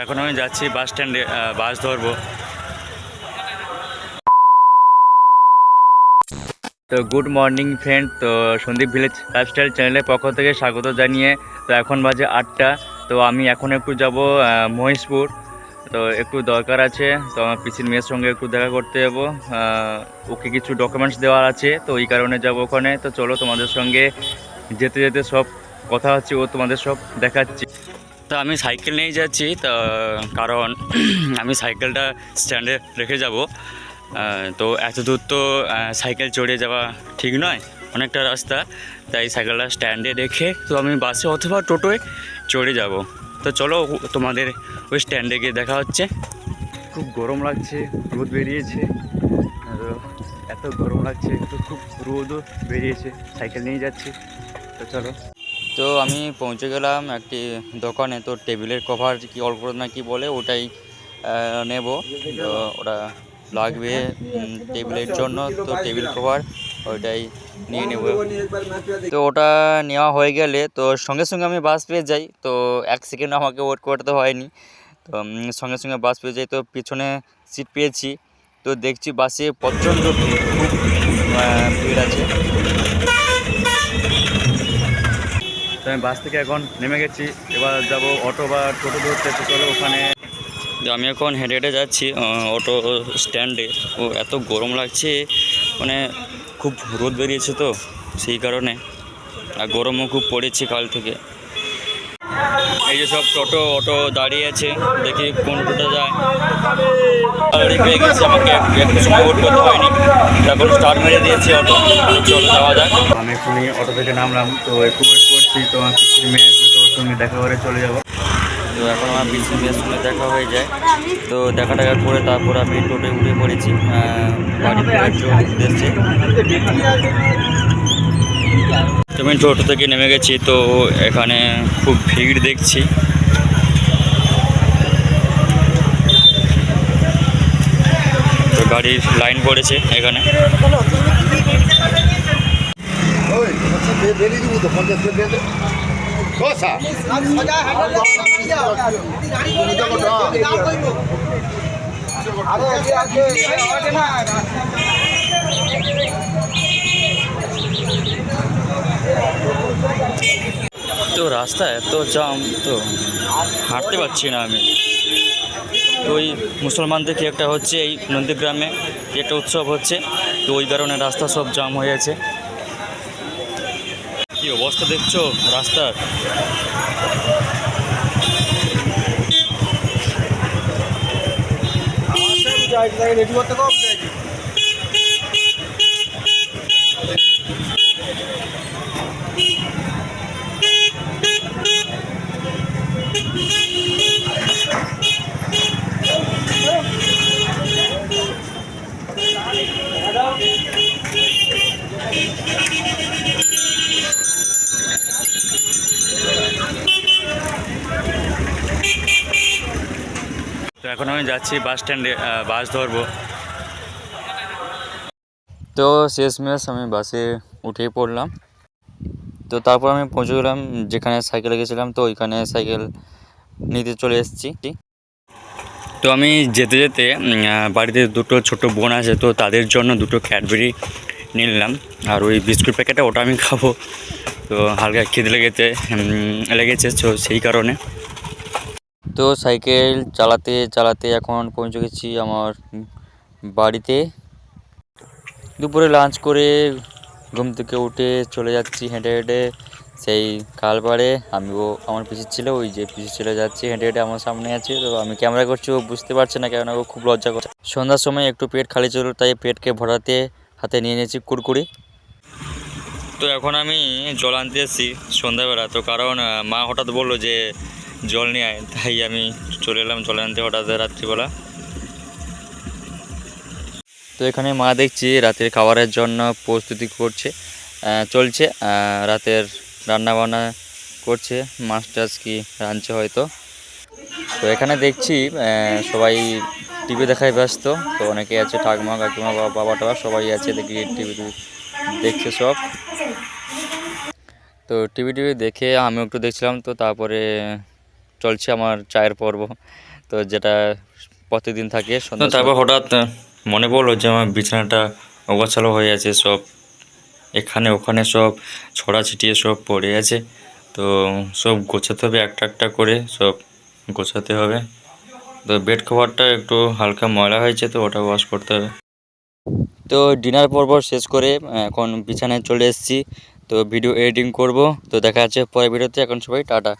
এখন আমি যাচ্ছি বাস স্ট্যান্ডে, বাস ধরবো। তো গুড মর্নিং ফ্রেন্ড, তো সন্দীপ ভিলেজ লাইফস্টাইল চ্যানেলের পক্ষ থেকে স্বাগত জানিয়ে, তো এখন বাজে 8টা। তো আমি এখন একটু যাব মহেশপুর। তো একটু দরকার আছে, তো আমার পিসির মেয়ের সঙ্গে একটু দেখা করতে যাবো। ওকে কিছু ডকুমেন্টস দেওয়ার আছে, তো এই কারণে যাব ওখানে। তো চলো তোমাদের সঙ্গে যেতে যেতে সব কথা হচ্ছে, ও তোমাদের সব দেখাচ্ছি। তো আমি সাইকেল নিয়ে যাচ্ছি, তো কারণ আমি সাইকেলটা স্ট্যান্ডে রেখে যাব। তো এত দূর তো সাইকেল চড়ে যাওয়া ঠিক নয়, অনেকটা রাস্তা। তাই সাইকেলটা স্ট্যান্ডে রেখে তো আমি বাসে অথবা টোটোয় চড়ে যাব। তো চলো তোমাদের ওই স্ট্যান্ডে গিয়ে দেখা হচ্ছে। খুব গরম লাগছে, রোদ বেরিয়েছে। তো এত গরম লাগছে, তো খুব রোদও বেরিয়েছে, সাইকেল নিয়ে যাচ্ছি। তো চলো। তো আমি পৌঁছে গেলাম একটি দোকানে। তো টেবিলের কভার কি অল্প না কি বলে, ওটাই নেব। তো ওটা লাগবে টেবিলের জন্য, তো টেবিল কভার ওইটাই নিয়ে নেব। তো ওটা নেওয়া হয়ে গেলে তো সঙ্গে সঙ্গে আমি বাস পেয়ে যাই। তো 1 সেকেন্ড আমাকে ওয়েট করতে হয়নি। তো সঙ্গে সঙ্গে বাস পেয়ে যাই। তো পিছনে সিট পেয়েছি। তো দেখছি বাসে প্রচণ্ড ভিড়, খুব ভিড় আছে। তো আমি বাস থেকে এখন নেমে গেছি, এবার যাব অটো বা টোটো ধরতে। তো চলো ওখানে। আমি এখন হেঁটে হেঁটে যাচ্ছি অটো স্ট্যান্ডে। ও এত গরম লাগছে, মানে খুব রোদ বেরিয়েছে, তো সেই কারণে। আর গরমও খুব পড়েছে কাল থেকে। এই যে সব টোটো অটো দাঁড়িয়ে আছে, দেখি কোন টোটো যায়। অলরেডি পেয়ে গেছি, আমাকে একটু সময় ওয়েট করতে হয়নি, এখন স্টার্ট মেরে দিয়েছি অটো। চলো যাওয়া যাক। আমি এক্ষুনি অটো থেকে নামলাম, তো একটু ওয়েট করছি। তো আমার পিসির মেয়ে আসবে, তো ওর সঙ্গে দেখা করে চলে যাবো। তো এখন আমার পিসির মেয়ের সঙ্গে দেখা হয়ে যায়। তো দেখা টাকা করে তারপর আমি টোটোয় উঠে পড়েছি বাড়ি ফেরার উদ্দেশ্যে। তো আমি টোটো থেকে নেমে গেছি, তো এখানে খুব ভিড় দেখছি। তো গাড়ির লাইন পড়েছে এখানে। তো রাস্তা এত জাম, তো হাঁটতে পারছি না আমি। তো ওই মুসলমানদের কি একটা হচ্ছে, এই নন্দীগ্রামে কি একটা উৎসব হচ্ছে, তো ওই কারণে রাস্তা সব জাম হয়ে আছে। কি অবস্থা দেখছো রাস্তার। তো এখন আমি যাচ্ছি বাস স্ট্যান্ডে, বাস ধরবো। তো শেষমেশ আমি বাসে উঠেই পড়লাম। তো তারপর আমি পৌঁছে গেলাম যেখানে সাইকেলে গেছিলাম, তো ওইখানে সাইকেল নিতে চলে এসেছি। তো আমি যেতে যেতে বাড়িতে দুটো ছোট বোন আছে, তো তাদের জন্য দুটো ক্যাডবেরি নিলাম। আর ওই বিস্কুট প্যাকেটটা ওটা আমি খাবো। তো হালকা খিদে লেগেছে, তো সেই কারণে। তো সাইকেল চালাতে চালাতে এখন পৌঁছে গেছি আমার বাড়িতে। দুপুরে লাঞ্চ করে ঘুম থেকে উঠে চলে যাচ্ছি হেঁটে হেঁটে সেই খালপাড়ে। আমিও আমার পিসির ছিল, ওই যে পিসির ছেলে যাচ্ছে হেঁটে হেঁটে আমার সামনে আছে। তো আমি ক্যামেরা করছি, ও বুঝতে পারছে না, কেননা ও খুব লজ্জা করছে। সন্ধ্যার সময় একটু পেট খালি ছিল, তাই পেটকে ভরাতে হাতে নিয়ে নিয়েছি কুড়কুড়ি। তো এখন আমি জল আনতে এসেছি সন্ধ্যাবেলা। তো কারণ মা হঠাৎ বললো যে জল নিয়ে আয়, তাই আমি চলে এলাম জল আনতে হঠাৎ রাত্রিবেলা। তো এখানে মা দেখছি রাতের খাবারের জন্য প্রস্তুতি চলছে। রাতের রান্না বান্না করছে, মাছ টাছ কি রাঁধছে হয়তো। তো এখানে দেখছি সবাই টিভি দেখায় ব্যস্ত। তো অনেকেই আছে, ঠাকুমা কাকিমা বাবা টাবা সবাই আছে, দেখি টিভি দেখছে সব। তো টিভি দেখে আমিও একটু দেখছিলাম। তো তারপরে চলছে আমার চায়ের পর্ব। তো যেটা প্রতিদিন থাকে তারপর হঠাৎ মনে পড়লো যে আমার বিছানাটা অগোছালো হয়ে আছে, সব এখানে ওখানে সব ছড়া ছিটিয়ে সব পড়ে আছে। তো সব গোছাতে হবে, একটা একটা করে সব গোছাতে হবে। তো বেড কভারটা একটু হালকা ময়লা হয়েছে, তো ওটা ওয়াশ করতে হবে। তো ডিনার পর্ব শেষ করে এখন বিছানায় চলে এসেছি। তো ভিডিও এডিটিং করব। তো দেখা যাচ্ছে পরের ভিডিওতে। এখন সবাই টাটা।